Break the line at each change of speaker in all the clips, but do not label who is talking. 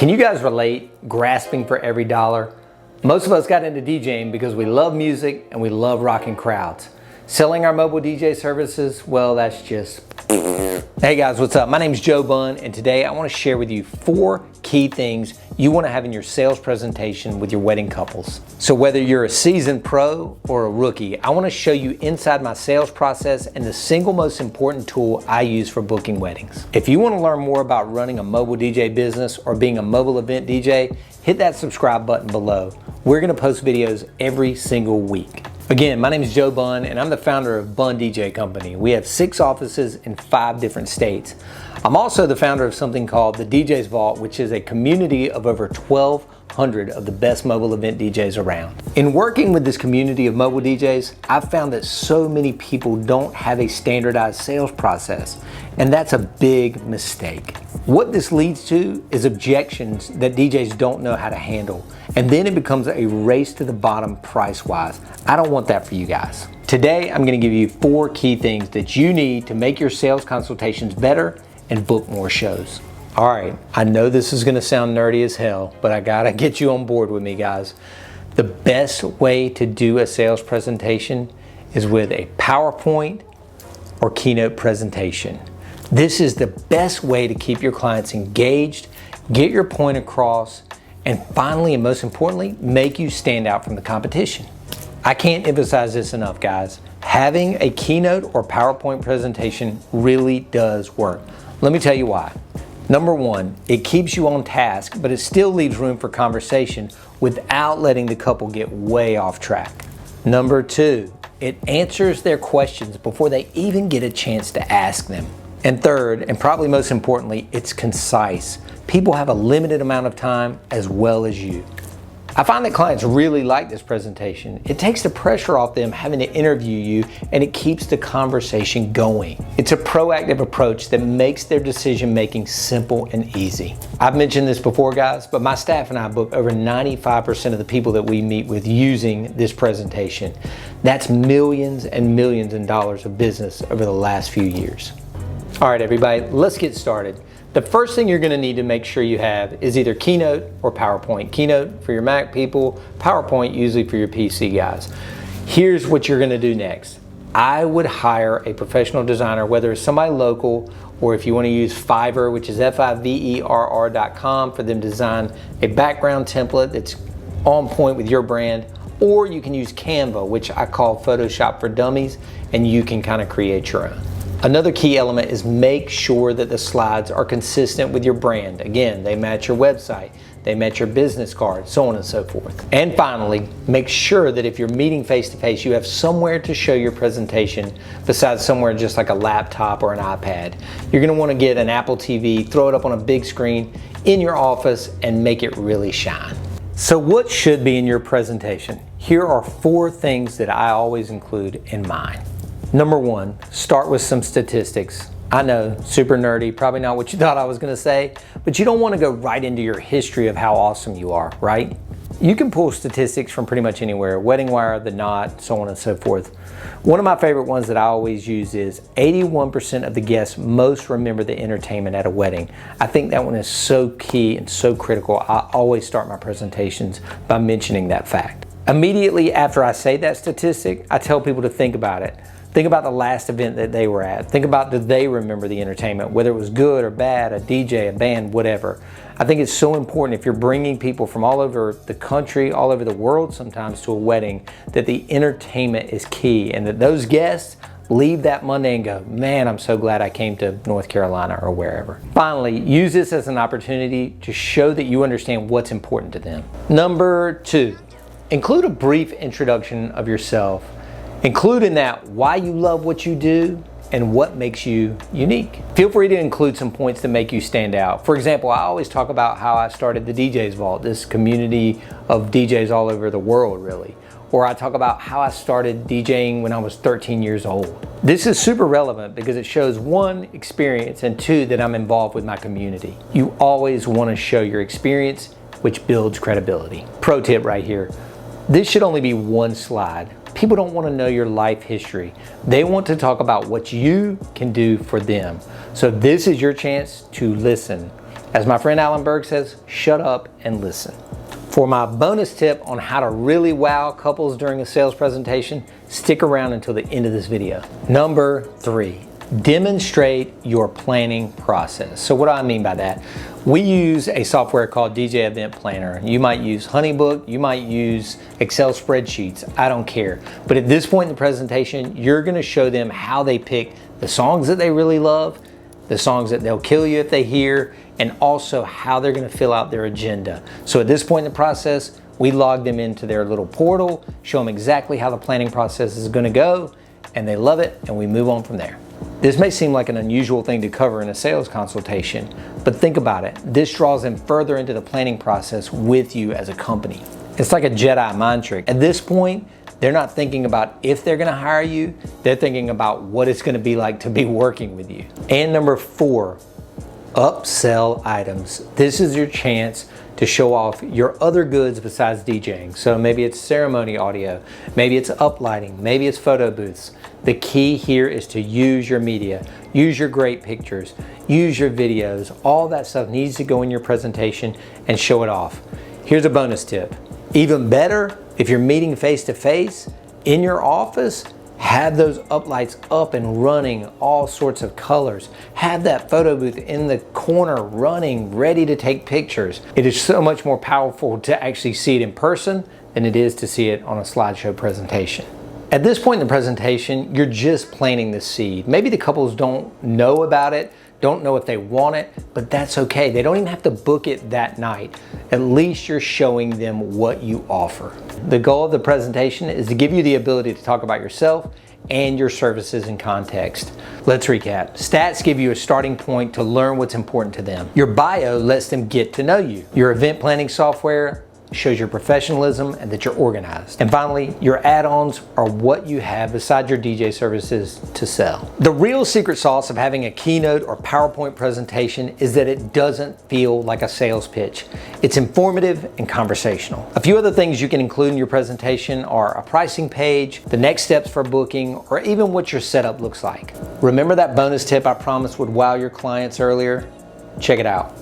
Can you guys relate, grasping for every dollar? Most of us got into DJing because we love music and we love rocking crowds. Selling our mobile DJ services, well, that's just... Hey guys, what's up? My name's Joe Bunn, and today I want to share with you 4 key things you want to have in your sales presentation with your wedding couples. So whether you're a seasoned pro or a rookie, I want to show you inside my sales process and the single most important tool I use for booking weddings. If you want to learn more about running a mobile DJ business or being a mobile event DJ, hit that subscribe button below. We're going to post videos every single week. Again, my name is Joe Bunn, and I'm the founder of Bunn DJ Company. We have 6 offices in 5 different states. I'm also the founder of something called the DJ's Vault, which is a community of over 1,200 of the best mobile event DJs around. In working with this community of mobile DJs, I've found that so many people don't have a standardized sales process, and that's a big mistake. What this leads to is objections that DJs don't know how to handle, and then it becomes a race to the bottom price-wise. I don't want that for you guys. Today, I'm going to give you 4 key things that you need to make your sales consultations better and book more shows. All right, I know this is going to sound nerdy as hell, but I gotta get you on board with me, guys. The best way to do a sales presentation is with a PowerPoint or Keynote presentation. This is the best way to keep your clients engaged, get your point across, and finally, and most importantly, make you stand out from the competition. I can't emphasize this enough, guys. Having a Keynote or PowerPoint presentation really does work. Let me tell you why. Number 1, it keeps you on task, but it still leaves room for conversation without letting the couple get way off track. Number 2, it answers their questions before they even get a chance to ask them. And third, and probably most importantly, it's concise. People have a limited amount of time as well as you. I find that clients really like this presentation. It takes the pressure off them having to interview you, and it keeps the conversation going. It's a proactive approach that makes their decision making simple and easy. I've mentioned this before, guys, but my staff and I book over 95% of the people that we meet with using this presentation. That's millions and millions in dollars of business over the last few years. All right, everybody, let's get started. The first thing you're going to need to make sure you have is either Keynote or PowerPoint. Keynote for your Mac people, PowerPoint usually for your PC guys. Here's what you're going to do next. I would hire a professional designer, whether it's somebody local or if you want to use Fiverr, which is fiverr.com, for them to design a background template that's on point with your brand, or you can use Canva, which I call Photoshop for Dummies, and you can kind of create your own. Another key element is make sure that the slides are consistent with your brand. Again, they match your website, they match your business card, so on and so forth. And finally, make sure that if you're meeting face-to-face, you have somewhere to show your presentation besides somewhere just like a laptop or an iPad. You're gonna wanna get an Apple TV, throw it up on a big screen in your office, and make it really shine. So what should be in your presentation? Here are 4 things that I always include in mine. Number 1, start with some statistics. I know, super nerdy, probably not what you thought I was gonna say, but you don't wanna go right into your history of how awesome you are, right? You can pull statistics from pretty much anywhere, Wedding Wire, The Knot, so on and so forth. One of my favorite ones that I always use is 81% of the guests most remember the entertainment at a wedding. I think that one is so key and so critical. I always start my presentations by mentioning that fact. Immediately after I say that statistic, I tell people to think about it. Think about the last event that they were at. Think about, did they remember the entertainment, whether it was good or bad, a DJ, a band, whatever. I think it's so important if you're bringing people from all over the country, all over the world sometimes to a wedding, that the entertainment is key and that those guests leave that Monday and go, man, I'm so glad I came to North Carolina or wherever. Finally, use this as an opportunity to show that you understand what's important to them. Number 2, include a brief introduction of yourself. Include in that why you love what you do and what makes you unique. Feel free to include some points that make you stand out. For example, I always talk about how I started the DJ's Vault, this community of DJs all over the world, really. Or I talk about how I started DJing when I was 13 years old. This is super relevant because it shows 1, experience, and 2, that I'm involved with my community. You always want to show your experience, which builds credibility. Pro tip right here. This should only be 1 slide. People don't want to know your life history. They want to talk about what you can do for them. So this is your chance to listen As my friend Alan Berg says, shut up and listen. For my bonus tip on how to really wow couples during a sales presentation, stick around until the end of this video. Number 3, demonstrate your planning process. So what do I mean by that? We use a software called DJ Event Planner. You might use Honeybook, you might use Excel spreadsheets, I don't care. But at this point in the presentation, you're gonna show them how they pick the songs that they really love, the songs that they'll kill you if they hear, and also how they're gonna fill out their agenda. So at this point in the process, we log them into their little portal, show them exactly how the planning process is gonna go, and they love it, and we move on from there. This may seem like an unusual thing to cover in a sales consultation, but think about it. This draws them further into the planning process with you as a company. It's like a Jedi mind trick. At this point, they're not thinking about if they're gonna hire you, they're thinking about what it's gonna be like to be working with you. And number 4, upsell items. This is your chance to show off your other goods besides DJing. So maybe it's ceremony audio, maybe it's uplighting, maybe it's photo booths. The key here is to use your media, use your great pictures, use your videos. All that stuff needs to go in your presentation and show it off. Here's a bonus tip. Even better, if you're meeting face to face in your office, have those uplights up and running, all sorts of colors. Have that photo booth in the corner running, ready to take pictures. It is so much more powerful to actually see it in person than it is to see it on a slideshow presentation. At this point in the presentation, you're just planting the seed. Maybe the couples don't know about it, don't know if they want it, but that's okay. They don't even have to book it that night. At least you're showing them what you offer. The goal of the presentation is to give you the ability to talk about yourself and your services in context. Let's recap. Stats give you a starting point to learn what's important to them. Your bio lets them get to know you. Your event planning software shows your professionalism and that you're organized. And finally, your add-ons are what you have beside your DJ services to sell. The real secret sauce of having a Keynote or PowerPoint presentation is that it doesn't feel like a sales pitch. It's informative and conversational. A few other things you can include in your presentation are a pricing page, the next steps for booking, or even what your setup looks like. Remember that bonus tip I promised would wow your clients earlier? Check it out.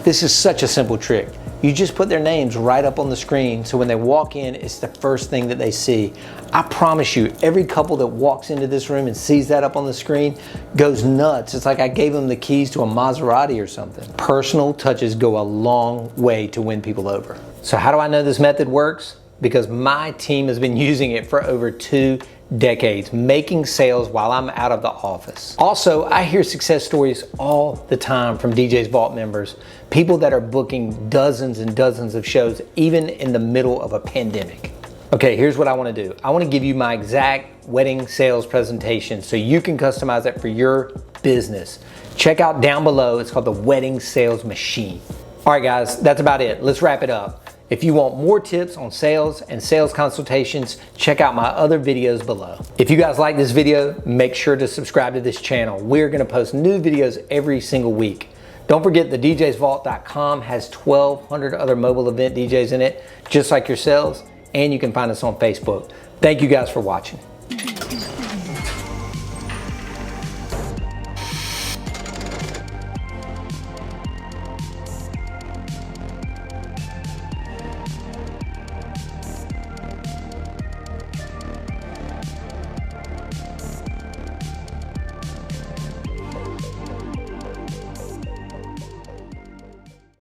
This is such a simple trick. You just put their names right up on the screen, so when they walk in, it's the first thing that they see. I promise you, every couple that walks into this room and sees that up on the screen goes nuts. It's like I gave them the keys to a Maserati or something. Personal touches go a long way to win people over. So how do I know this method works? Because my team has been using it for over 2 decades, making sales while I'm out of the office. Also, I hear success stories all the time from DJ's Vault members, people that are booking dozens and dozens of shows, even in the middle of a pandemic. Okay, here's what I wanna do. I wanna give you my exact wedding sales presentation so you can customize it for your business. Check out down below, it's called the Wedding Sales Machine. All right guys, that's about it. Let's wrap it up. If you want more tips on sales and sales consultations, check out my other videos below. If you guys like this video, make sure to subscribe to this channel. We're gonna post new videos every single week. Don't forget thedjsvault.com has 1,200 other mobile event DJs in it, just like yourselves, and you can find us on Facebook. Thank you guys for watching.